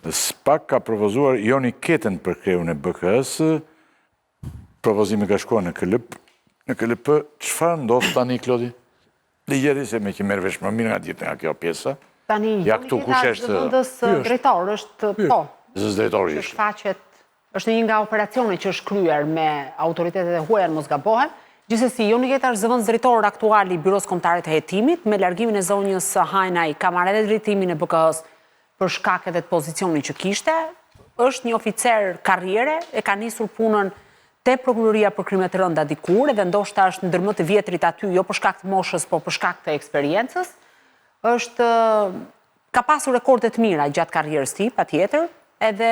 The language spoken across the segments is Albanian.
SPAK ka propozuar Joni Ketën për kreun e BKS, propozimi ka shkuar në KLP, çfarë ndodh tani, Klodi? Ligjeri se me që merr vesh më mirë nga gjithë nga kjo pjesa. Tani, Joni Keta zëvendës drejtor, është po. Zëvendës është faqet, është një nga operacionet që është kryer me autoritetet e huaja në mos gabohen. Gjithsesi, Joni Keta është zëvendës drejtor aktual i Byros Kombëtare të Hetimit, me largimin e zonjës Hajnaj, ka marrë edhe drejtimin e BKS për shkak edhe të pozicionit që kishte. Është një oficer karriere, e ka nisur punën te Prokuroria për krimet e rënda dikur, edhe ndoshta është ndër më të vjetrit aty, jo për shkak të moshës, por për shkak të eksperiencës. Ka pasur rekorde të mira gjatë karrierës tij, patjetër, edhe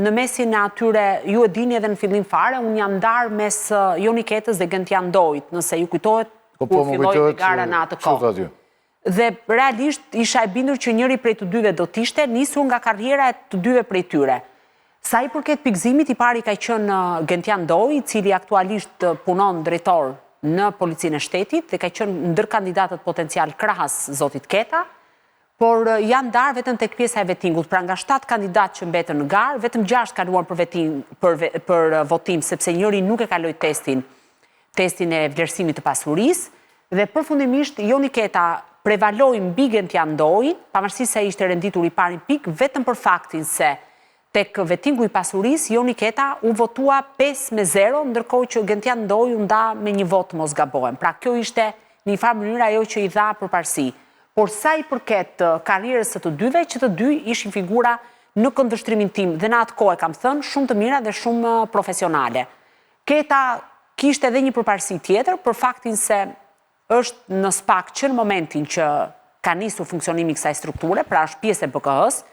në mesin e atyre, ju e dini edhe në fillim fare, unë jam ndarë mes Joni Ketës dhe Gentian Dojt, nëse ju kujtohet kur filloi gara në atë kohë. Dhe realisht isha e bindur që njëri prej të dyve do t'ishte nisur nga karriera e të dyve prej tyre. Sa i përket pikëzimit, i pari ka qenë Gentian Doj, i cili aktualisht punon drejtor në Policinë e Shtetit dhe ka qenë ndër kandidatët potencial krahas zotit Keta, por janë ndarë vetëm tek pjesa e vettingut. Pra nga 7 kandidatë që mbetën në garë, vetëm 6 kaluan për votim, sepse njëri nuk e kaloi testin e vlerësimit të pasurisë, dhe përfundimisht Joni Keta prevaloi mbi Gentian Doj, pavarësisht se ishte renditur i pari pik, vetëm për faktin se tek vettingu i pasurisë, Joni Keta u votua 5-0, ndërkohë që Gentian Doj u nda me 1 vot mos gabohem. Pra kjo ishte në një farë mënyrë ajo që i dha përparësi. Por sa i përket karrierës së të dyve, që të dy ishin figura në këndvështrimin tim, dhe në atë kohë kam thënë, shumë të mira dhe shumë profesionale. Keta kishte edhe një përparësi tjetër për faktin se është në SPAK që në momentin që ka nisur funksionimi kësaj strukture, pra është pjesë e BKS,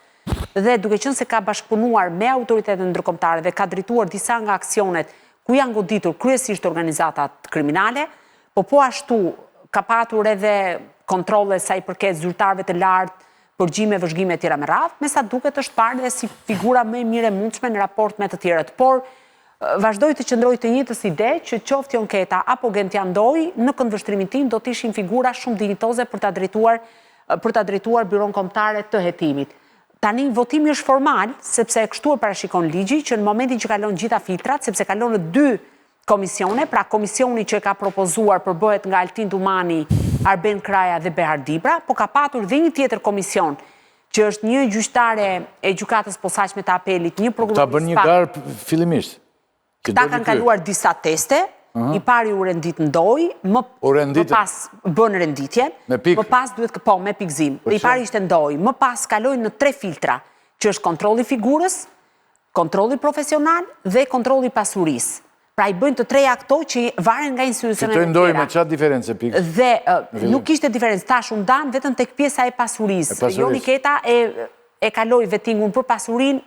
dhe duke qenë se ka bashkëpunuar me autoritetet ndërkombëtare dhe ka drejtuar disa nga aksionet ku janë goditur kryesisht organizatat kriminale, po ashtu ka patur edhe kontrole sa i përket zyrtarëve të lartë, përgjime, vëzhgime e tjera me radhë, me sa duket është parë dhe si figura më e mirë e mundshme në raport me të tjerët. Por vazhdoj të qëndroj të njëjtës ide që qoftë Joni Keta apo Gentian Doj në këndvështrimin tim do të ishin figura shumë dinjitoze për ta drejtuar Byron Kombëtare të Hetimit. Tani votimi është formal, sepse kështu e parashikon ligji që në momentin që kalon gjitha filtrat, sepse kalon në 2 komisione, pra komisioni që ka propozuar përbëhet nga Altin Dumani, Arben Kraja dhe Behar Dibra, po ka patur dhe një tjetër komision, që është një gjyqtare e gjykatës posaçme të apelit, një prokuror. Ta bën një garë fillimisht. Ta kanë kaluar disa teste, i pari u rendit në Doj, më pas bën renditjen, më pas duhet me pikëzim. I pari ishte në Doj, më pas kalojnë në 3 filtra, që është kontrolli figurës, kontrolli profesional dhe kontrolli pasurisë. Pra i bëjnë të 3 këto që varen nga institucionet e tjera. Fitojnë Doj me qatë diferencë pikë? Dhe nuk ishte diferencë, tash u ndan vetëm tek pjesa e pasurisë. Joni Keta e kaloi vettingun për pasurinë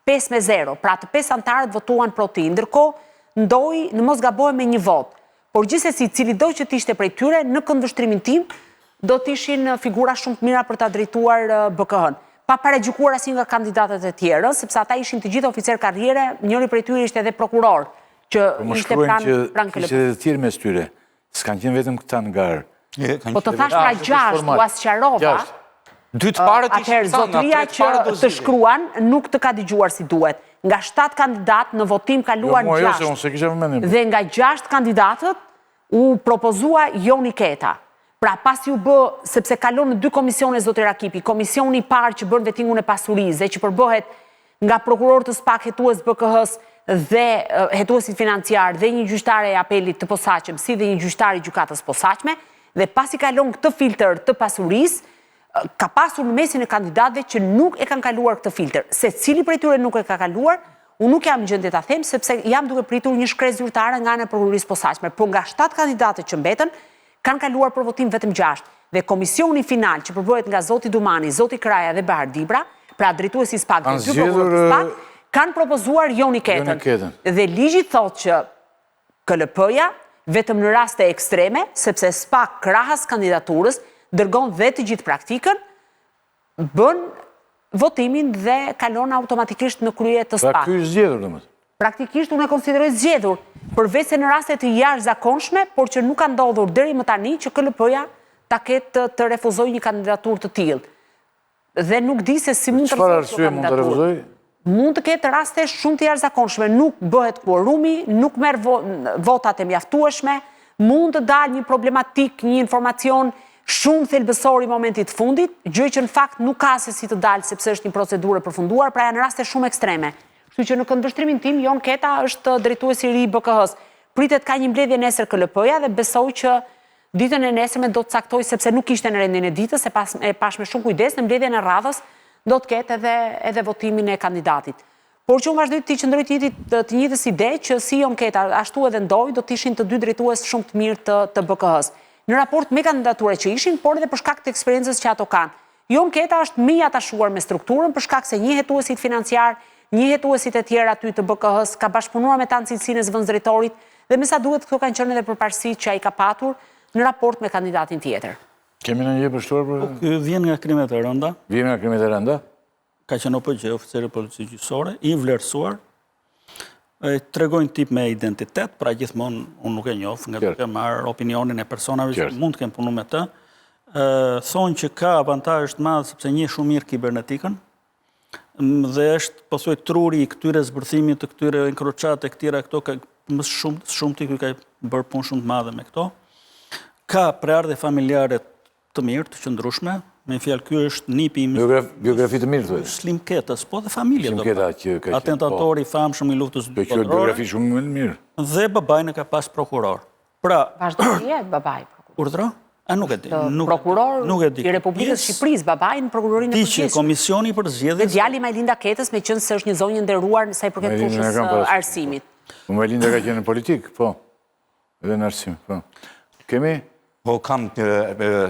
5-0, pra të 5 antarët votuan pro ti, ndërkohë ndoi në mos gabohem me 1 vot. Por gjithsesi cili do që t'ishte prej tyre në këndvështrimin tim do t'ishin figura shumë të mira për ta drejtuar BKH-n. Pa paragjykuar asnjë nga kandidatët e tjerë, sepse ata ishin të gjithë oficer karriere, njëri prej tyre ishte edhe prokuror, që ishte pranë KLP. Kishte edhe të tjerë mes tyre, s'kanë qenë vetëm këta në garë. Po të thash pra 6, u asqarova. Atëherë, zotëria që të shkruan nuk të ka dëgjuar si duhet. Nga 7 kandidatë në votim kaluan 6. Dhe nga 6 kandidatët u propozua Joni Keta. Pra pasi u bë, sepse kalon në 2 komisione zotëri Rakipi, komisioni i parë që bën vettingun e pasurisë dhe që përbëhet nga prokurorët të SPAK, hetues BKH-s dhe hetuesit financiar dhe një gjyqtare e apelit të posaçëm, si dhe një gjyqtare i gjykatës posaçme, dhe pasi kalon këtë filtr të pasurisë, ka pasur në mesin e kandidatëve që nuk e kanë kaluar këtë filtr. Se cili prej tyre nuk e ka kaluar, unë nuk jam gjendje ta them, sepse jam duke pritur një shkresë zyrtare nga ana e prokurorisë posaçme. Por nga 7 kandidatët që mbetën, kanë kaluar për votim vetëm 6. Dhe komisioni final që përbëhet nga zoti Dumani, zoti Kraja dhe Behar Dibra, pra drejtuesi SPAK dhe 2 prokurorë të SPAK, kanë propozuar Joni Ketën. Dhe ligji thotë që KLP-ja, vetëm në raste ekstreme, sepse SPAK krahas kandidaturës, dërgon dhe të gjithë praktikën, bën votimin dhe kalon automatikisht në krye të SPAK. Pra ky është zgjedhur domethënë. Praktikisht unë e konsideroj zgjedhur, përveç se në raste të jashtëzakonshme, por që nuk ka ndodhur deri më tani që KLP-ja ta ketë të refuzojë një kandidaturë të tillë. Dhe nuk di se si mund të Çfarë arsye mund të refuzoj? Mund të ketë raste shumë të jashtëzakonshme, nuk bëhet kuorumi, nuk merr votat e mjaftueshme, mund të dalë një problematik, një informacion shumë thelbësor i momentit fundit, gjë që në fakt nuk ka se si të dalë sepse është një procedurë e përfunduar, pra janë raste shumë ekstreme. Kështu që në këndvështrimin tim, Jon Keta është drejtuesi i ri i BKH-s. Pritet ka një mbledhje nesër KLP-ja dhe besoj që ditën e nesërme do të caktoj sepse nuk ishte në rendin e ditës, e pash me shumë kujdes, në mbledhjen e radhës do të ketë edhe votimin e kandidatit. Por që unë vazhdoj të qëndroj të njëjtës ide që si Jon Keta, ashtu edhe ndoj, do të ishin të dy drejtues shumë të mirë të BKH-s. Në raport me kandidature që ishin, por edhe për shkak të eksperiencës që ato kanë. Jon Keta është më i atachuar me strukturën për shkak se një hetuesit financiar, një hetuesit e tjerë aty të BKH-s, ka bashkëpunuar me ta në cilësinë e zëvendësdrejtorit dhe me sa duhet këto kanë qenë edhe përparësitë që ai ka patur në raport me kandidatin tjetër. Kemi në një përshtuar për... Ky vjen nga krimet e rënda. Vjen nga krimet e rënda? Ka qenë OPG, oficeri policisë gjyqësore, i vlerësuar, tregojnë tip me identitet, pra gjithmonë unë nuk e njoh, nga duke marrë opinionin e personave që mund të kemë punu me të, thonë që ka avantazh të madh sepse njeh shumë mirë kibernetikën dhe është posoj truri i këtyre zbërthimit të këtyre enkroçate këtyra këto ka më shumë ti ka bërë punë shumë të madhe me këto. Ka prardhje familjare të mirë, të qëndrueshme, me fjalë ky është nipi im. Biografi të mirë thotë. Slim Ketës, po dhe familje do. Atentatori i famshëm i luftës botërore. Kjo biografi shumë më mirë. Dhe babajnë ka pas prokuror. Pra, vazhdo të jetë babai prokuror. Urdhro? A nuk e di. Prokuror i Republikës Shqipërisë, babai në prokurorinë e përgjithshme. Ti që komisioni për zgjedhjes. Dhe djali Majlinda Ketës, me qenë se është një zonjë nderuar sa i përket fushës arsimit. Majlinda ka qenë në politik, po. Edhe në arsim, po. Kemi? Po kam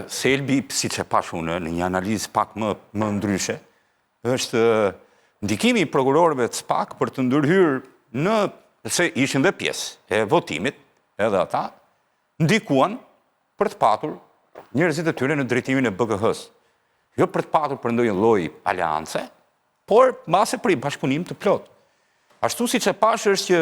Selbi, si që pash unë, në një analizë pak më ndryshe, është ndikimi i prokurorëve të SPAK për të ndërhyrë në, se ishin dhe pjesë e votimit, edhe ata, ndikuan për të patur njerëzit e tyre në drejtimin e BKH-s. Jo për të patur për ndonjë lloj aleance, por mbase për i bashkëpunim të plot. Ashtu si që pash është që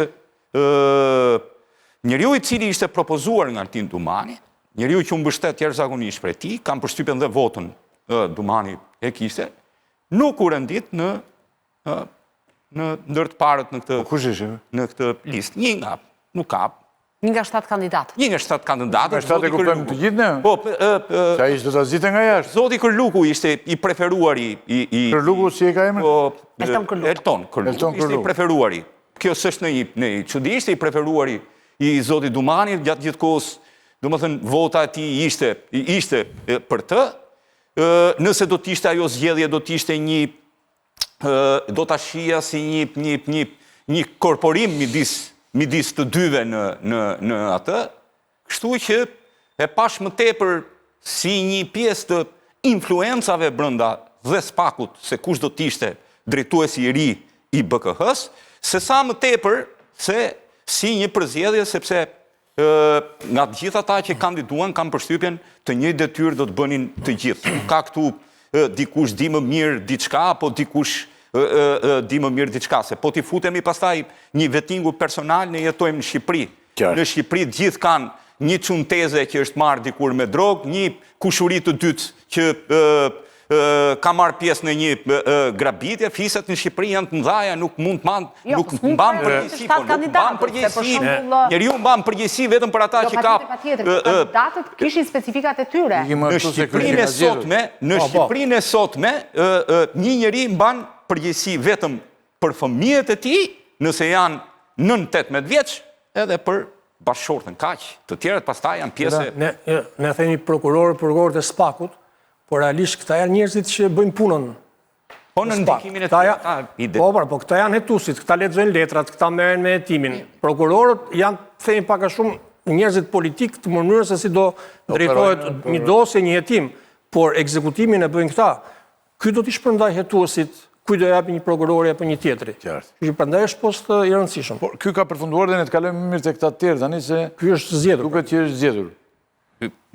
njeriu i cili ishte propozuar nga Altin Dumani, njeriu që u mbështet jashtëzakonisht prej tij, kam përshtypjen dhe votën Dumani e kishte, nuk u rendit në ndër të parët në këtë. Kush ishte? Në këtë listë. Nuk ka. Një nga 7 kandidatët. Një nga 7 kandidatët. Nga 7 e kuptojmë të gjithë ne? Po, sa ishte ta zite nga jashtë. Zoti Kërluku ishte i preferuari i Kërluku si e ka emrin? Elton Kërluku ishte i preferuari. Kjo s'është në çudi, ishte i preferuari i Zotit Dumani gjatë gjithë kohës. Domethënë vota e tij ishte për të. Nëse do të ishte ajo zgjedhje, do të ishte do ta shija si një korporim midis të dyve në atë, kështu që e pash më tepër si një pjesë të influencave brenda dhe SPAK-ut se kush do të ishte drejtuesi i ri i BKH-s, se sa më tepër se si një përzgjedhje sepse nga të gjithë ata që kandiduan kanë përshtypjen të njëjtë detyrë do të bënin të gjithë. Ka këtu dikush di më mirë diçka, apo dikush di më mirë diçka, se po t'i futemi pastaj një vettingu personal, ne jetojmë në Shqipëri. Në Shqipëri të gjithë kanë një çunteze që është marrë dikur me drogë, një kushuri të dytë që ka marrë pjesë në një grabitje, fiset në Shqipëri janë të mëdhaja, nuk mund të nuk mban përgjegjësi, po nuk mban përgjegjësi. Njeriu mban përgjegjësi vetëm për ata që ka kandidatët kishin specifikat e tyre. Në Shqipërinë e sotme, një njeri mban përgjegjësi vetëm për fëmijët e tij, nëse janë nën 18 vjeç, edhe për bashkëshortën, kaq. Të tjerët pastaj janë pjesë. Ne themi prokurorët e SPAK-ut, por realisht këta janë njerëzit që bëjnë punën. Po në ndikimin e tyre. Po këta janë hetuesit, këta lexojnë letrat, këta merren me hetimin. Prokurorët janë, themi pak a shumë, njerëzit politik të mënyrës se si do drejtohet një dosje, një hetim, por ekzekutimin e bëjnë këta. Ky do t'i shpërndaj hetuesit, kuj do japi një prokurori apo një tjetri. Që prandaj është post i rëndësishëm. Por ky ka përfunduar dhe ne të kalojmë mirë tek këta të tjerë tani se ky është zgjedhur. Duket që është zgjedhur.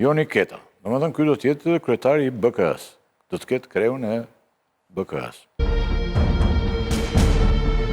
Joni Keta. Domethënë ky do të jetë kryetari i BKH-s. Do të ketë kreun e BKH-s.